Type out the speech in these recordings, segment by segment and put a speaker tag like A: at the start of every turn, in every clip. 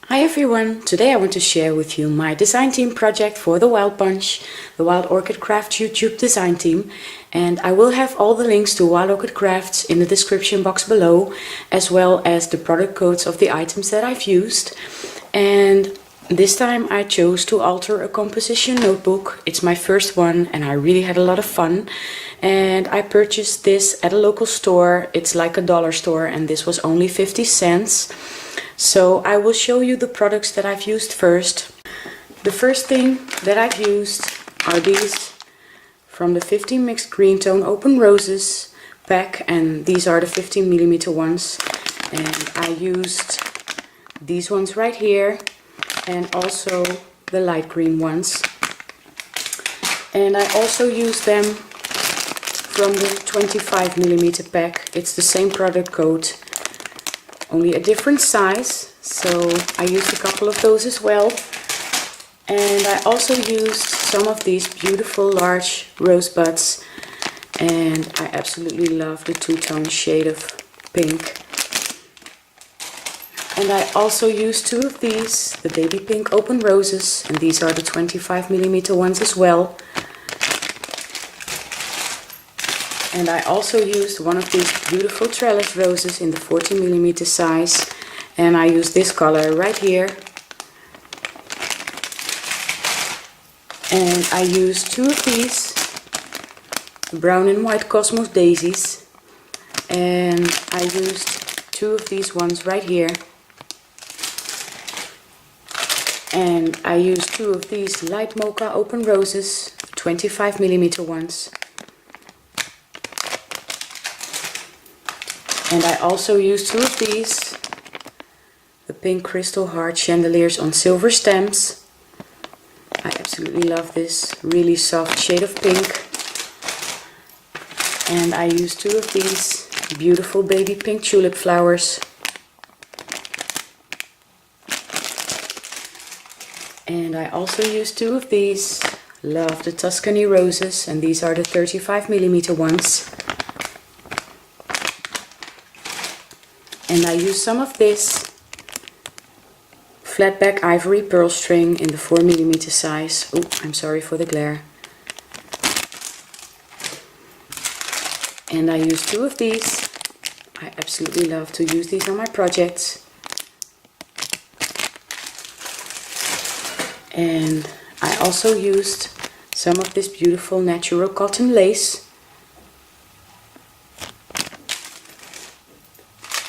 A: Hi everyone! Today I want to share with you my design team project for the Wild Bunch, the Wild Orchid Crafts YouTube design team, and I will have all the links to Wild Orchid Crafts in the description box below, as well as the product codes of the items that I've used. And this time I chose to alter a composition notebook. It's my first one and I really had a lot of fun. And I purchased this at a local store. It's like a dollar store and this was only 50 cents. So I will show you the products that I've used first. The first thing that I've used are these from the 15 mixed green tone open roses pack, and these are the 15mm ones. And I used these ones right here and also the light green ones. And I also used them from the 25mm pack. It's the same product code, only a different size, so I used a couple of those as well. And I also used some of these beautiful large rosebuds, and I absolutely love the two-tone shade of pink. And I also used two of these, the baby pink open roses, and these are the 25mm ones as well. And I also used one of these beautiful trellis roses in the 40mm size, and I used this color right here. And I used two of these brown and white cosmos daisies, and I used two of these ones right here. And I used two of these light mocha open roses, 25mm ones. And I also used two of these, the pink crystal heart chandeliers on silver stems. I absolutely love this really soft shade of pink. And I used two of these beautiful baby pink tulip flowers. And I also used two of these, love the Tuscany roses, and these are the 35mm ones. And I used some of this flat back ivory pearl string in the 4mm size. Oh, I'm sorry for the glare. And I used two of these. I absolutely love to use these on my projects. And I also used some of this beautiful natural cotton lace.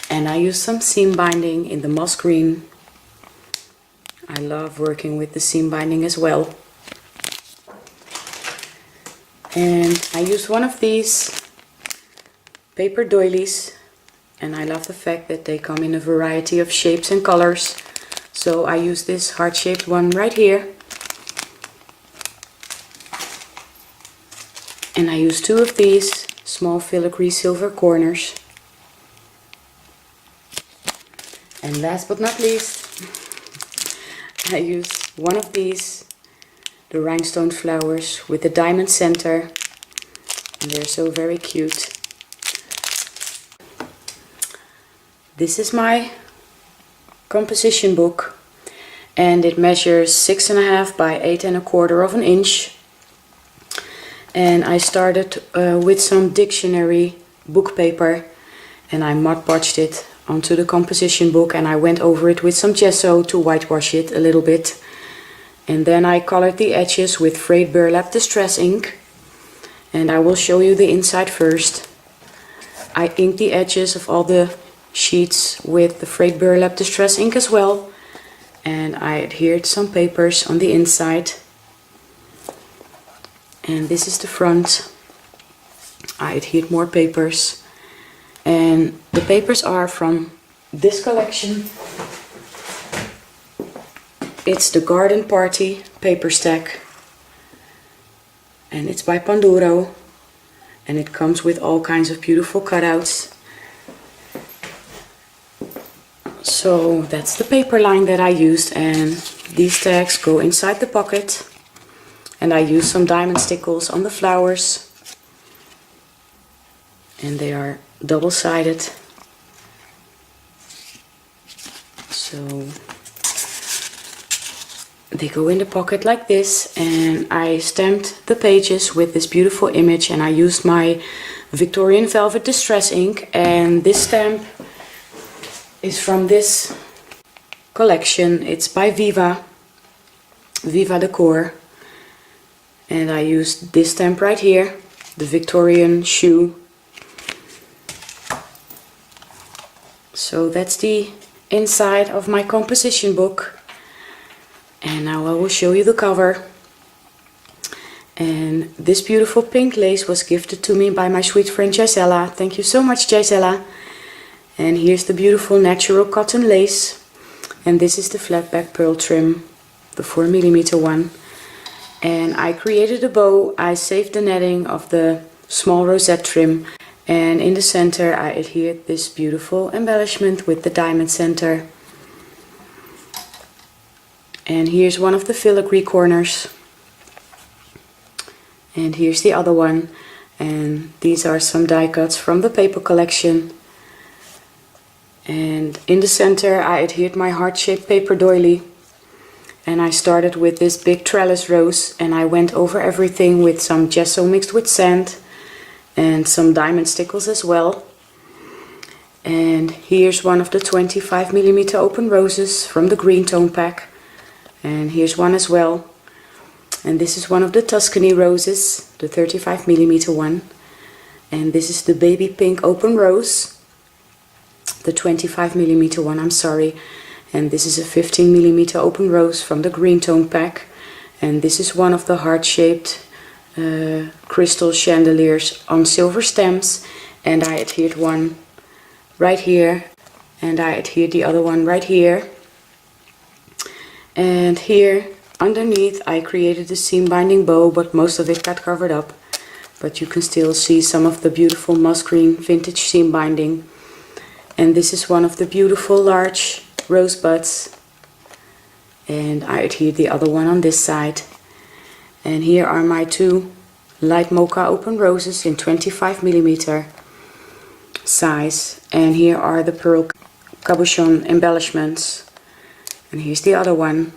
A: And I used some seam binding in the moss green. I love working with the seam binding as well. And I used one of these paper doilies, and I love the fact that they come in a variety of shapes and colors. So I used this heart-shaped one right here. And I used two of these small filigree silver corners. And last but not least, I used one of these, the rhinestone flowers with the diamond center, and they're so very cute. This is my composition book, and it measures 6.5 by 8.25 inches. And I started with some dictionary book paper, and I Mod Podged it onto the composition book, and I went over it with some gesso to whitewash it a little bit. And then I colored the edges with frayed burlap distress ink, and I will show you the inside first. I inked the edges of all the sheets with the frayed burlap distress ink as well, and I adhered some papers on the inside. And this is the front. I adhered more papers. And the papers are from this collection. It's the Garden Party paper stack. And it's by Panduro. And it comes with all kinds of beautiful cutouts. So that's the paper line that I used. And these tags go inside the pocket. And I used some diamond stickles on the flowers. And they are double-sided. So they go in the pocket like this, and I stamped the pages with this beautiful image, and I used my Victorian Velvet Distress ink, and this stamp is from this collection. It's by Viva Decor, and I used this stamp right here, the Victorian shoe. So that's the inside of my composition book, and now I will show you the cover. And this beautiful pink lace was gifted to me by my sweet friend Gisela. Thank you so much, Gisela. And here's the beautiful natural cotton lace, and this is the flat back pearl trim, the 4mm one. And I created a bow. I saved the netting of the small rosette trim, and in the center I adhered this beautiful embellishment with the diamond center. And here's one of the filigree corners, and here's the other one, and these are some die cuts from the paper collection. And in the center I adhered my heart-shaped paper doily, and I started with this big trellis rose, and I went over everything with some gesso mixed with sand and some diamond stickles as well. And here's one of the 25mm open roses from the green tone pack, and here's one as well. And this is one of the Tuscany roses, the 35mm one, and this is the baby pink open rose, the 25mm one, I'm sorry. And this is a 15mm open rose from the green tone pack, and this is one of the heart-shaped crystal chandeliers on silver stems, and I adhered one right here, and I adhered the other one right here. And here underneath I created a seam binding bow, but most of it got covered up, but you can still see some of the beautiful moss green vintage seam binding. And this is one of the beautiful large rosebuds, and I adhered the other one on this side. And here are my two light mocha open roses in 25mm size, and here are the pearl cabochon embellishments, and here's the other one.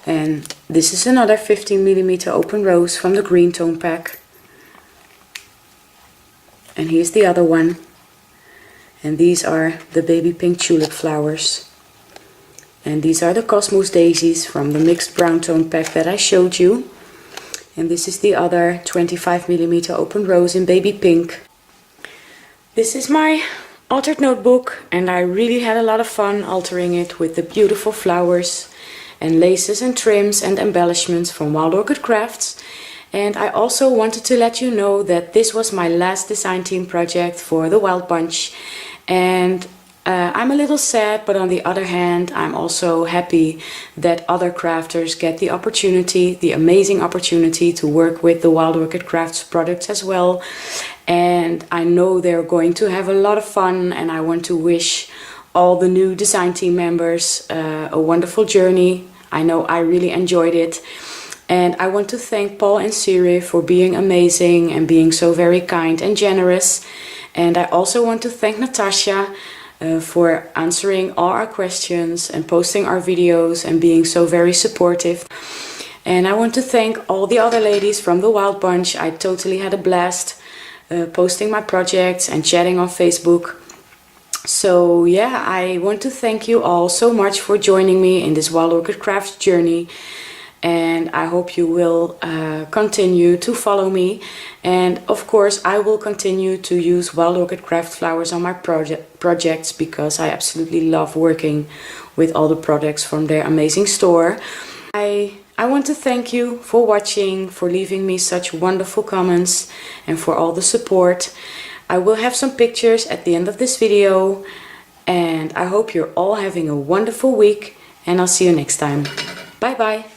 A: And this is another 15mm open rose from the green tone pack, and here's the other one. And these are the baby pink tulip flowers, and these are the cosmos daisies from the mixed brown tone pack that I showed you. And this is the other 25mm open rose in baby pink. This is my altered notebook, and I really had a lot of fun altering it with the beautiful flowers and laces and trims and embellishments from Wild Orchid Crafts. And I also wanted to let you know that this was my last design team project for the Wild Bunch. And I'm a little sad, but on the other hand, I'm also happy that other crafters get the opportunity, the amazing opportunity to work with the Wild Orchid Crafts products as well. And I know they're going to have a lot of fun, and I want to wish all the new design team members a wonderful journey. I know I really enjoyed it. And I want to thank Paul and Siri for being amazing and being so very kind and generous. And I also want to thank Natasha for answering all our questions and posting our videos and being so very supportive. And I want to thank all the other ladies from the Wild Bunch. I totally had a blast posting my projects and chatting on Facebook. So yeah, I want to thank you all so much for joining me in this Wild Orchid Crafts journey. And I hope you will continue to follow me. And of course I will continue to use Wild Orchid Craft flowers on my projects, because I absolutely love working with all the products from their amazing store. I want to thank you for watching, for leaving me such wonderful comments, and for all the support. I will have some pictures at the end of this video, and I hope you're all having a wonderful week, and I'll see you next time. Bye bye!